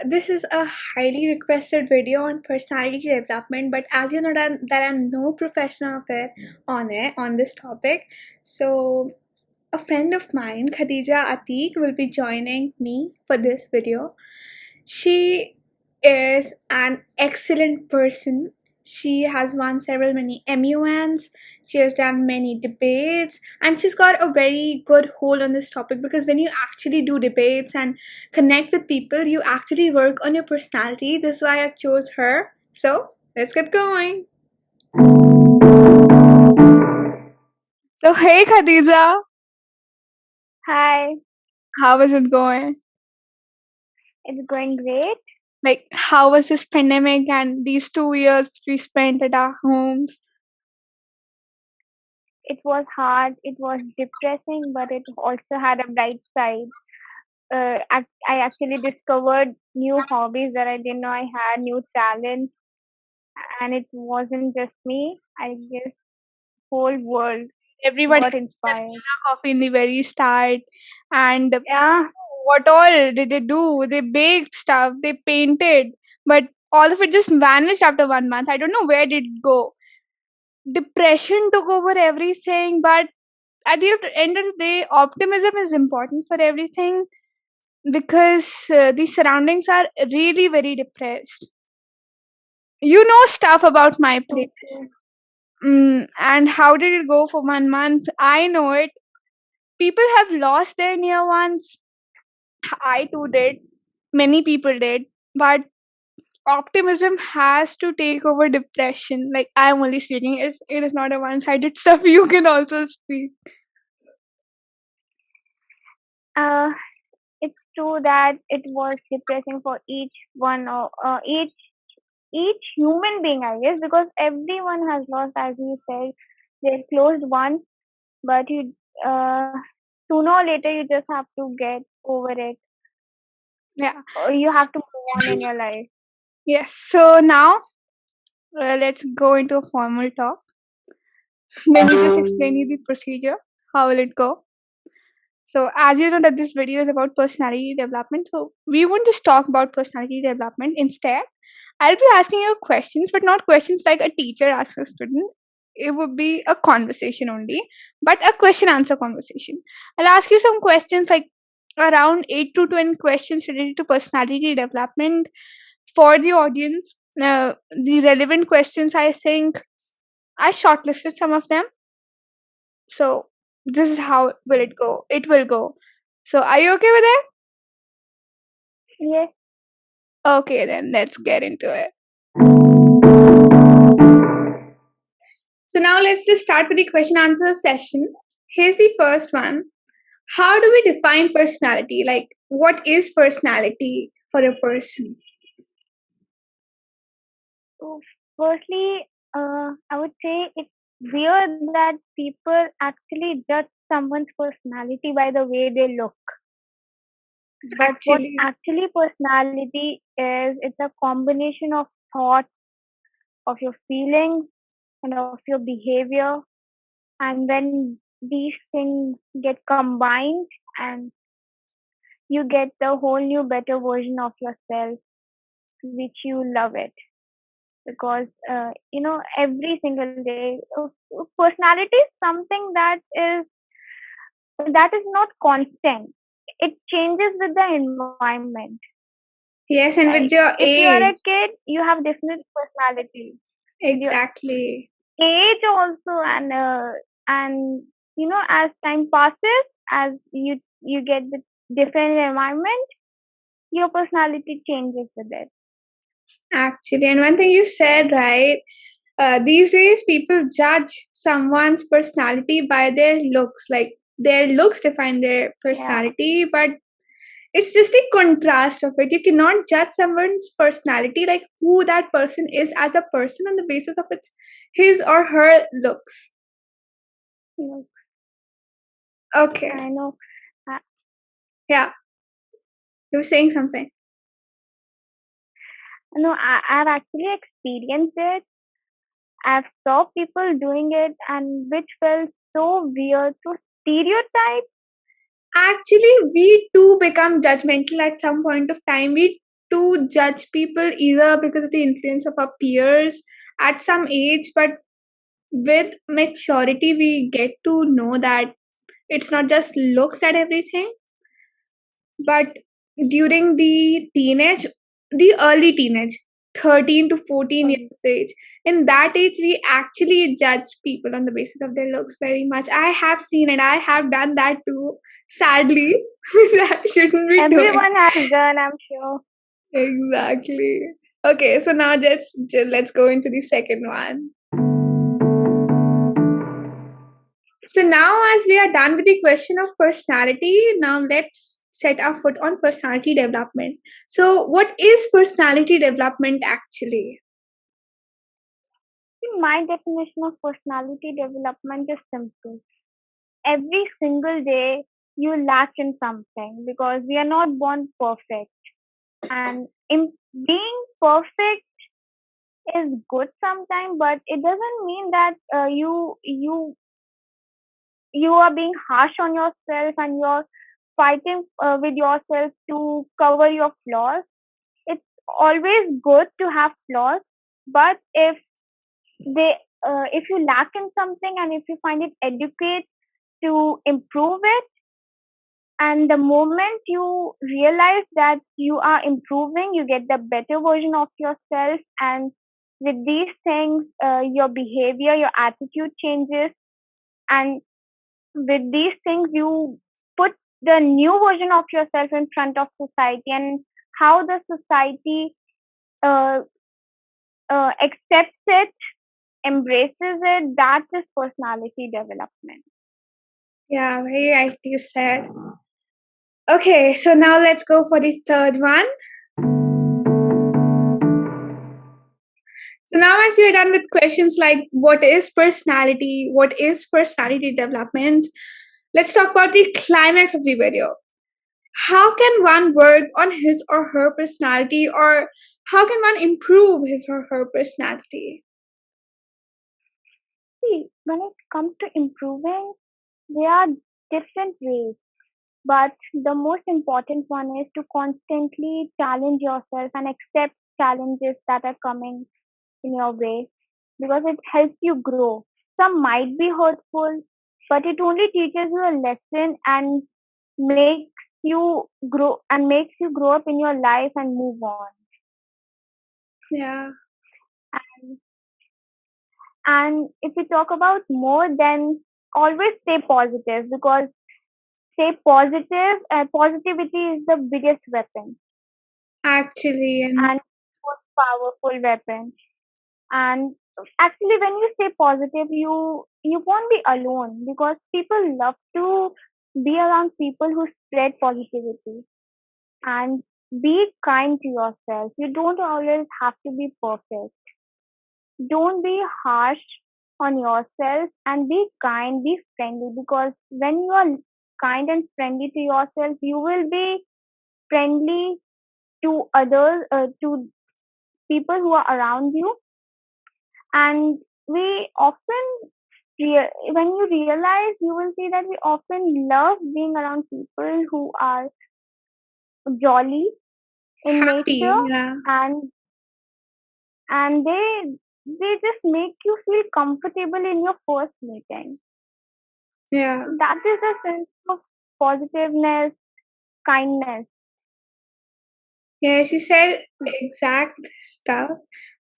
this is a highly requested video on personality development, but as you know that I'm no professional of it on this topic. So a friend of mine, Khadija Atiq, will be joining me for this video. She is an excellent person. She has won several many MUNs. She has done many debates, and she's got a very good hold on this topic because when you actually do debates and connect with people, you actually work on your personality. This is why I chose her. So let's get going. So hey Khadija, Hi, how is it going? it's going great. Like, how was this pandemic and these 2 years we spent at our homes? It was hard, it was depressing, but it also had a bright side. I actually discovered new hobbies that I didn't know I had, new talents, and it wasn't just me. I guess whole world Everybody got had their inspired. coffee in the very start, and Yeah, what all did they do? They baked stuff, they painted, but all of it just vanished after 1 month. I don't know where did it go. Depression took over everything, but at the end of the day, optimism is important for everything because the surroundings are really very depressed. You know stuff about my so place. true. And how did it go for 1 month? I know it. People have lost their near ones. I too did. Many people did. But optimism has to take over depression. Like, I'm only speaking. It is not a one sided stuff. You can also speak. Uh, it's true that it was depressing for each one or each human being, I guess, because everyone has lost, as you said, their closed ones. But you uh, sooner or later you just have to get over it, Yeah. or you have to move on in your life. Yes. So now let's go into a formal talk. Let me just explain you the procedure. How will it go? So, as you know, that this video is about personality development. So, we won't just talk about personality development. Instead, I'll be asking you questions, but not questions like a teacher asks a student. It would be a conversation only, but a question answer conversation. I'll ask you some questions like around 8 to 10 questions related to personality development for the audience. The relevant questions, I think I shortlisted some of them. So, this is how will it go. It will go. So, are you okay with it? Yes, Okay, then let's get into it. So now let's just start with the question answer session. Here's the first one. How do we define personality? Like, what is personality for a person? so firstly, I would say it's weird that people actually judge someone's personality by the way they look. But what Actually, actually personality is, it's a combination of thoughts, of your feelings, and of your behavior. And when these things get combined, and you get the whole new better version of yourself, which you love it, because every single day, personality is something that is not constant. It changes with the environment. yes, and with Like your if you are age. a kid, you have different personality with your Exactly. age also. And as time passes, as you get the different environment, your personality changes with it. Actually, and one thing you said, right? These days, people judge someone's personality by their looks. Like, their looks define their Yeah. personality, but it's just a contrast of it. You cannot judge someone's personality, like who that person is as a person, on the basis of its his or her looks. Yes, Okay. I know. Uh, Yeah, you were saying something. no, I've actually experienced it. I've saw people doing it, and which felt so weird, so stereotyped. Actually, we too become judgmental at some point of time. We to judge people either because of the influence of our peers at some age, but with maturity, we get to know that it's not just looks at everything, but during the early teenage, 13 to 14 years of age, in that age, we actually judge people on the basis of their looks very much. I have seen it, I have done that too, sadly, which I shouldn't be doing. Everyone has done, I'm sure. Exactly. Okay, so now let's go into the second one. So now, as we are done with the question of personality, now let's set our foot on personality development. So, what is personality development actually? See, my definition of personality development is simple. Every single day, you lack in something because we are not born perfect. And being perfect is good sometimes, but it doesn't mean that you are being harsh on yourself and you're fighting with yourself to cover your flaws. It's always good to have flaws, but they if you lack in something and if you find it adequate to improve it, and the moment you realize that you are improving, you get the better version of yourself, and with these things, your behavior, your attitude changes, and with these things you put the new version of yourself in front of society, and how the society uh, accepts it, embraces it, that is personality development. Yeah, very rightly said. Okay, so now let's go for the third one. So now, as we are done with questions like what is personality, what is personality development, let's talk about the climax of the video. How can one work on his or her personality, or how can one improve his or her personality? See, when it comes to improving, there are different ways, but the most important one is to constantly challenge yourself and accept challenges that are coming in your way, because it helps you grow. Some might be hurtful, but it only teaches you a lesson and makes makes you grow up in your life and move on. Yeah, And, and if we talk about more, then always stay positive, because stay positive. Positivity is the biggest weapon actually, and and most powerful weapon. And actually, when you stay positive, you won't be alone, because people love to be around people who spread positivity. And be kind to yourself. You don't always have to be perfect. Don't be harsh on yourself, and be kind, be friendly, because when you are kind and friendly to yourself, you will be friendly to others, to people who are around you. And we often when you realize, you will see that we often love being around people who are jolly in nature, happy. Yeah, and they just make you feel comfortable in your first meeting. yeah. That is a sense of positiveness, kindness. Yes, you said exact stuff.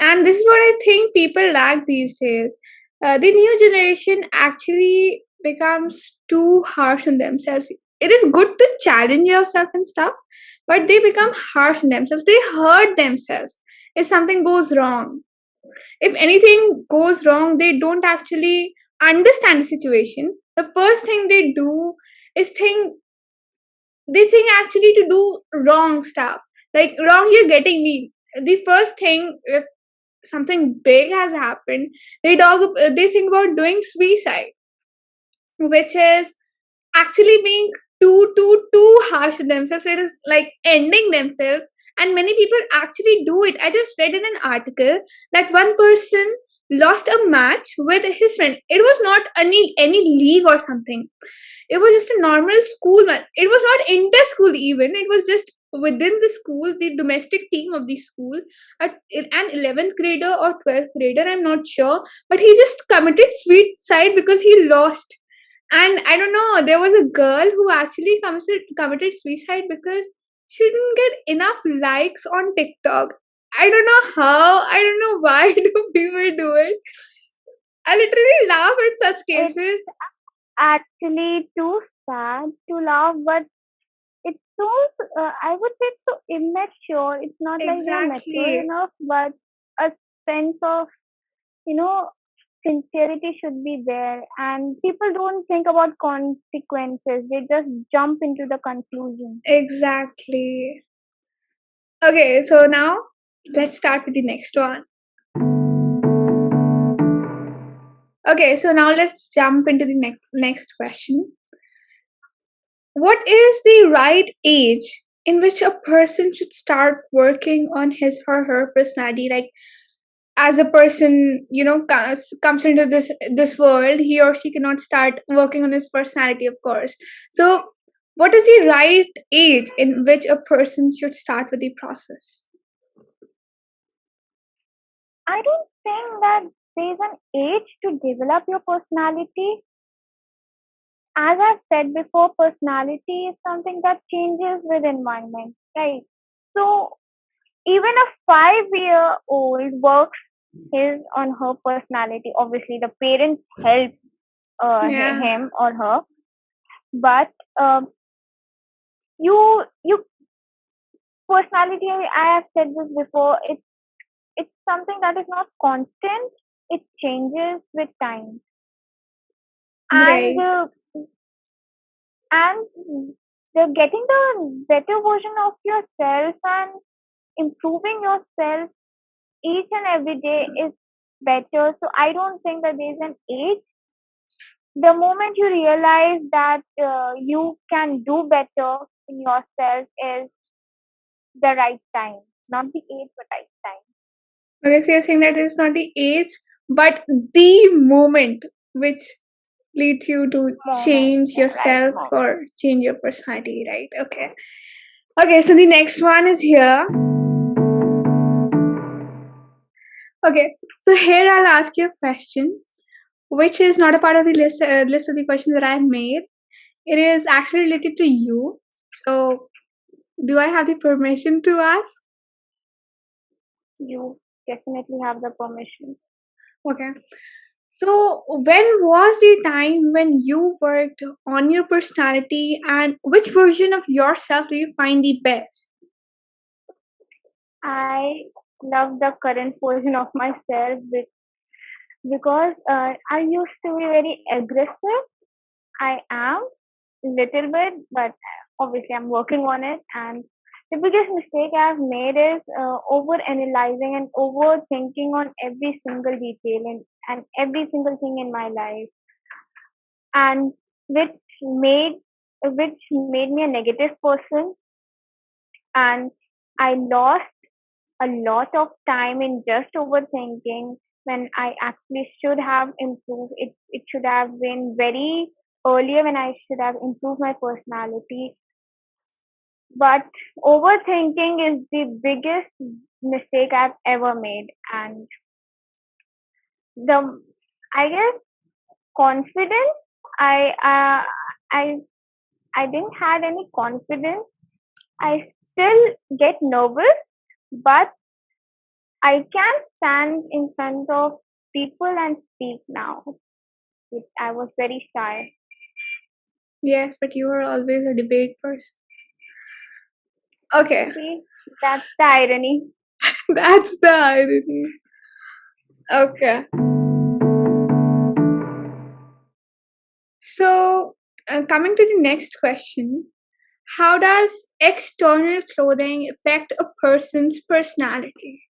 And this is what I think people lack these days. The new generation actually becomes too harsh on themselves. It is good to challenge yourself and stuff, but they become harsh on themselves. They hurt themselves if something goes wrong. If anything goes wrong, they don't actually understand the situation. The first thing they do is think actually to do wrong stuff. Like, wrong, you're getting me. The first thing, if something big has happened, they think about doing suicide, which is actually being too harsh to themselves. It is like ending themselves, and many people actually do it. I just read in an article that one person lost a match with his friend. It was not any league or something. It was just a normal school match. It was not inter school even. It was just within the school, the domestic team of the school, an 11th grader or 12th grader, I'm not sure, but he just committed suicide because he lost. And I don't know, there was a girl who actually committed suicide because she didn't get enough likes on TikTok. I don't know how, I don't know why do people do it. I literally laugh at such It's cases. actually too sad to laugh, but it's so, I would say it's so immature. It's not like they're mature Exactly. enough, but a sense of, you know, sincerity should be there. And people don't think about consequences, they just jump into the conclusion. Exactly. Okay, so now let's start with the next one. Okay, so now let's jump into the next question. What is the right age in which a person should start working on his or her personality? Like, as a person, comes into this world, he or she cannot start working on his personality, of course. So, what is the right age in which a person should start with the process? I don't think that there's an age to develop your personality. As I've said before, personality is something that changes with environment, right? So even a 5-year old works his on her personality. Obviously, the parents help Yeah, him or her, but um, you personality. I have said this before. It's something that is not constant. It changes with time, and right. and the getting the better version of yourself and improving yourself each and every day is better. So I don't think that there's an age. The moment you realize that you can do better in yourself is the right time, not the age, but right time. Okay, so you're saying that it's not the age, but the moment which leads you to Moment, change yeah, right yourself moment. or change your personality, right? Okay. Okay, so the next one is here. Okay, so here I'll ask you a question, which is not a part of the list of the questions that I've made. It is actually related to you. So, do I have the permission to ask? You definitely have the permission. Okay. So, when was the time when you worked on your personality, and which version of yourself do you find the best? I love the current version of myself because I used to be very aggressive. I am little bit, but obviously I'm working on it. And the biggest mistake I've made is over analyzing and overthinking on every single detail and every single thing in my life, and which made which made me a negative person, and I lost a lot of time in just overthinking when I actually should have improved it. It should have been very earlier when I should have improved my personality. But overthinking is the biggest mistake I've ever made. And the I guess confidence, I I I didn't had any confidence. I still get nervous, but I can stand in front of people and speak now. I was very shy. Yes, but you were always a debate person. Okay, See, that's the irony. that's the irony. Okay. So, coming to the next question, how does external clothing affect a person's personality?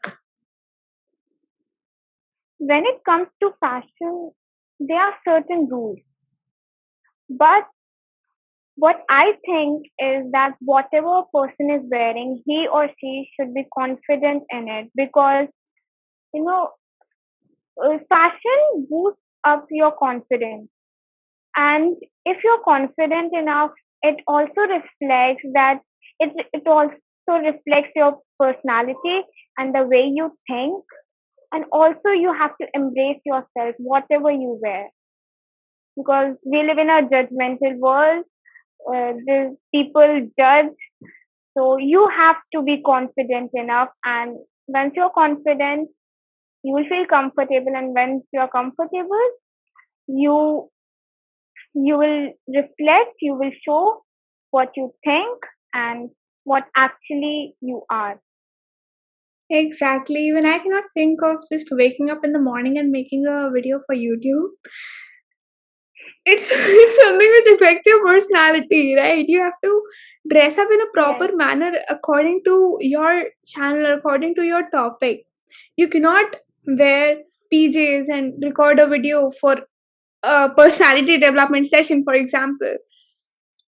When it comes to fashion, there are certain rules. But what I think is that whatever a person is wearing, he or she should be confident in it because, you know, fashion boosts up your confidence. And if you're confident enough, it also reflects that it also also reflects your personality and the way you think. And also, you have to embrace yourself, whatever you wear, because we live in a judgmental world. These people judge, so you have to be confident enough. And once you're confident, you will feel comfortable. And once you're comfortable, you you will reflect. You will show what you think and what actually you are. Exactly. Even I cannot think of just waking up in the morning and making a video for YouTube. It's something which affects your personality, right? You have to dress up in a proper Yes, manner according to your channel, according to your topic. You cannot wear PJs and record a video for a personality development session, for example.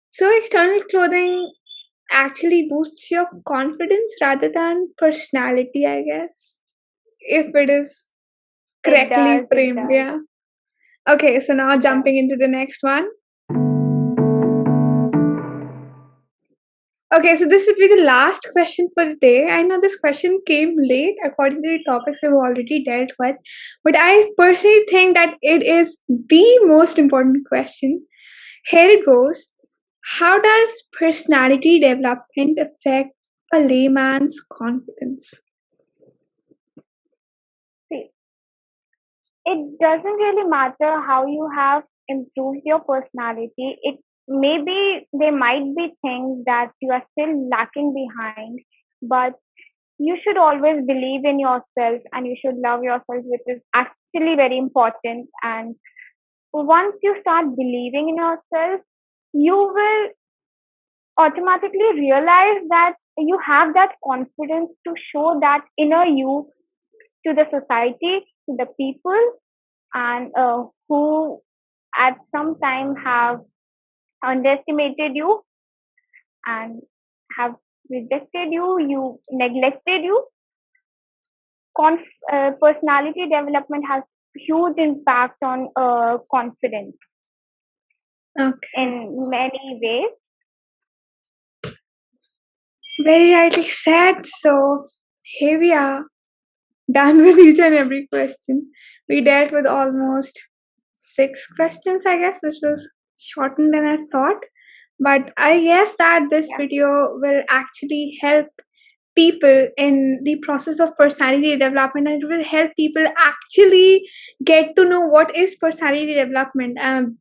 So external clothing actually boosts your confidence rather than personality, I guess, if it is it correctly does. It framed. does. Yeah. Okay, so now It does. jumping into the next one. Okay, so this would be the last question for the day. I know this question came late according to the topics we've already dealt with, but I personally think that it is the most important question. Here it goes. How does personality development affect a layman's confidence? See, it doesn't really matter how you have improved your personality. It maybe there might be things that you are still lacking behind, but you should always believe in yourself and you should love yourself, which is actually very important. And once you start believing in yourself, you will automatically realize that you have that confidence to show that inner you to the society, to the people, and who at some time have underestimated you and have rejected you, you neglected you. Personality development has huge impact on confidence Okay. in many ways. Very rightly said. So here we are, done with each and every question. We dealt with almost 6 questions, I guess, which was shortened than I thought. But I guess that this Yeah, video will actually help people in the process of personality development, and it will help people actually get to know what is personality development.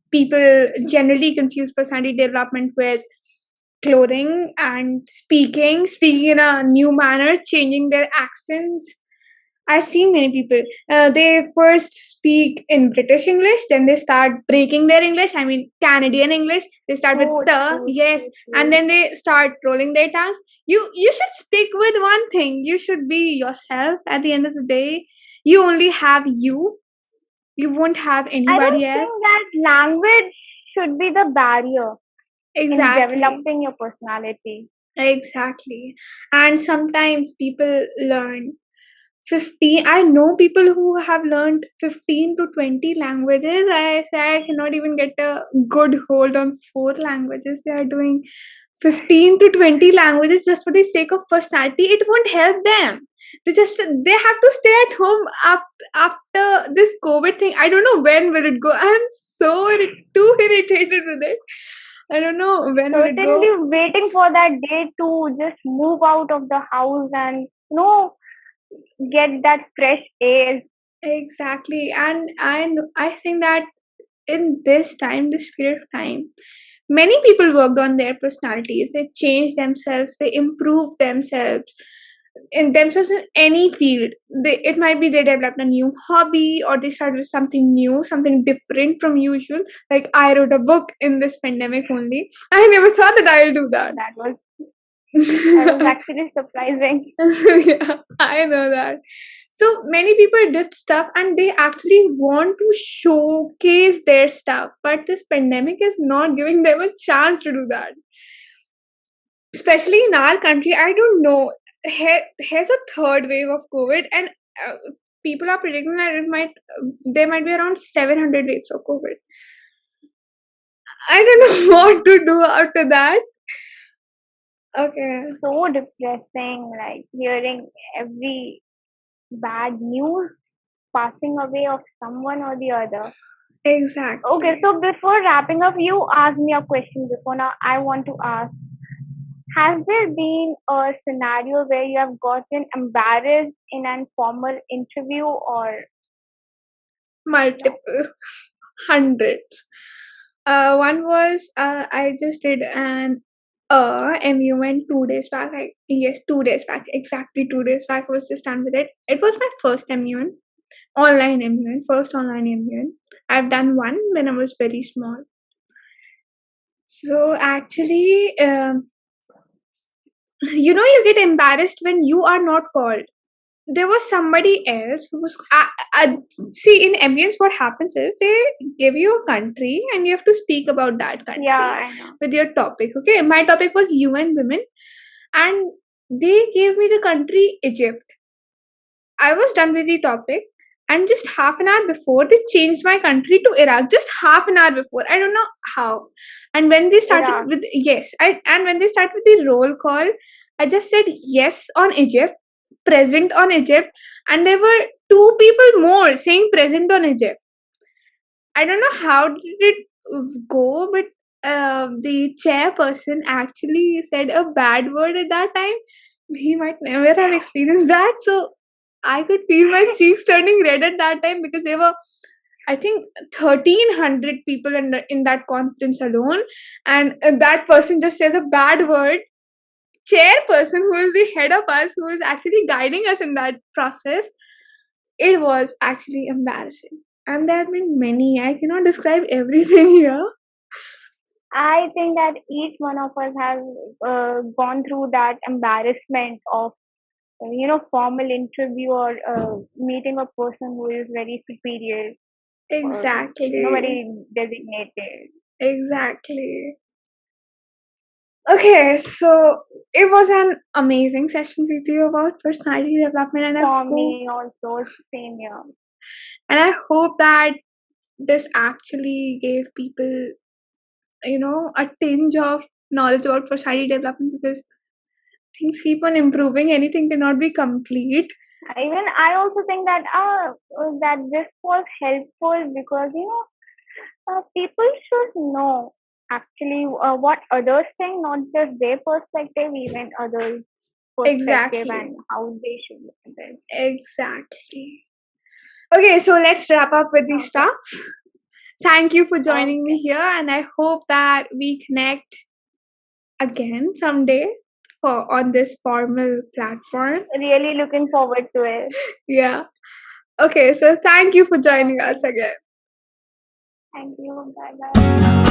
People generally confuse personality development with clothing and speaking in a new manner, changing their accents. I've seen many people. They first speak in British English, then they start breaking their English. I mean, Canadian English. They start with true, the, true, yes, true, and true. then they start rolling their tongues. You should stick with one thing. You should be yourself. At the end of the day, you only have you. You won't have I anybody don't else. think that language should be the barrier in Exactly. developing your personality. Exactly. And sometimes people learn 15. I know people who have learned 15 to 20 languages. I say I cannot even get a good hold on 4 languages. They are doing 15 to 20 languages just for the sake of personality. It won't help them. They have to stay at home after this COVID thing. I don't know when will it go. I'm so too irritated with it. I don't know when will it Certainly go. waiting for that day to just move out of the house and get that fresh air. Exactly. And I think that in this time, this period of time, many people worked on their personalities. They changed themselves, they improved themselves in any field. It might be they developed a new hobby, or they started with something new, something different from usual. Like I wrote a book in this pandemic only. I never thought that I'll do that. That was actually surprising. Yeah, I know that. So many people did stuff and they actually want to showcase their stuff, but this pandemic is not giving them a chance to do that. Especially in our country, I don't know. Here's a third wave of COVID, and people are predicting that there might be around 700 waves of COVID. I don't know what to do after that. Okay. So depressing, like hearing every bad news passing away of someone or the other. Exactly. Okay, so before wrapping up, you asked me a question before. Now I want to ask: has there been a scenario where you have gotten embarrassed in an formal interview or no? Multiple. Hundreds. One was I just did an MUN 2 days back. Yes, 2 days back. Exactly 2 days back. I was just done with it. It was my first MUN, online MUN, first online MUN. I've done one when I was very small. So actually, you get embarrassed when you are not called. There was somebody else who was see in ambience what happens is they give you a country and you have to speak about that country Yeah, I know. with your topic. Okay, my topic was UN women, and they gave me the country Egypt. I was done with the topic, and just half an hour before they changed my country to Iraq. Just half an hour before, I don't know how. And when they started Iraq. with and when they started with the roll call, I just said yes on Egypt, present on Egypt, and there were two people more saying present on Egypt. I don't know how did it go, but the chairperson actually said a bad word at that time. He might never have experienced that, so I could feel my cheeks turning red at that time because there were, I think, 1,300 people in that conference alone, and that person just says a bad word. Chairperson, who is the head of us, who is actually guiding us in that process, it was actually embarrassing. And there have been many. I cannot describe everything here. I think that each one of us has gone through that embarrassment of formal interview or meeting a person who is very superior or Exactly. very designated. Exactly. Okay, so it was an amazing session with you about personality development, For me also, same here. and I hope that this actually gave people, a tinge of knowledge about personality development because things keep on improving. Anything cannot be complete. Even I also think that that this was helpful because people should know actually what others think, not just their perspective, even others' perspective Exactly. and how they should look at it. Exactly. Okay, so let's wrap up with the Okay. stuff. Thank you for joining me Okay. here, and I hope that we connect again someday for on this formal platform. Really looking forward to it. Yeah. Okay, so thank you for joining Okay. us again. Thank you. Bye bye.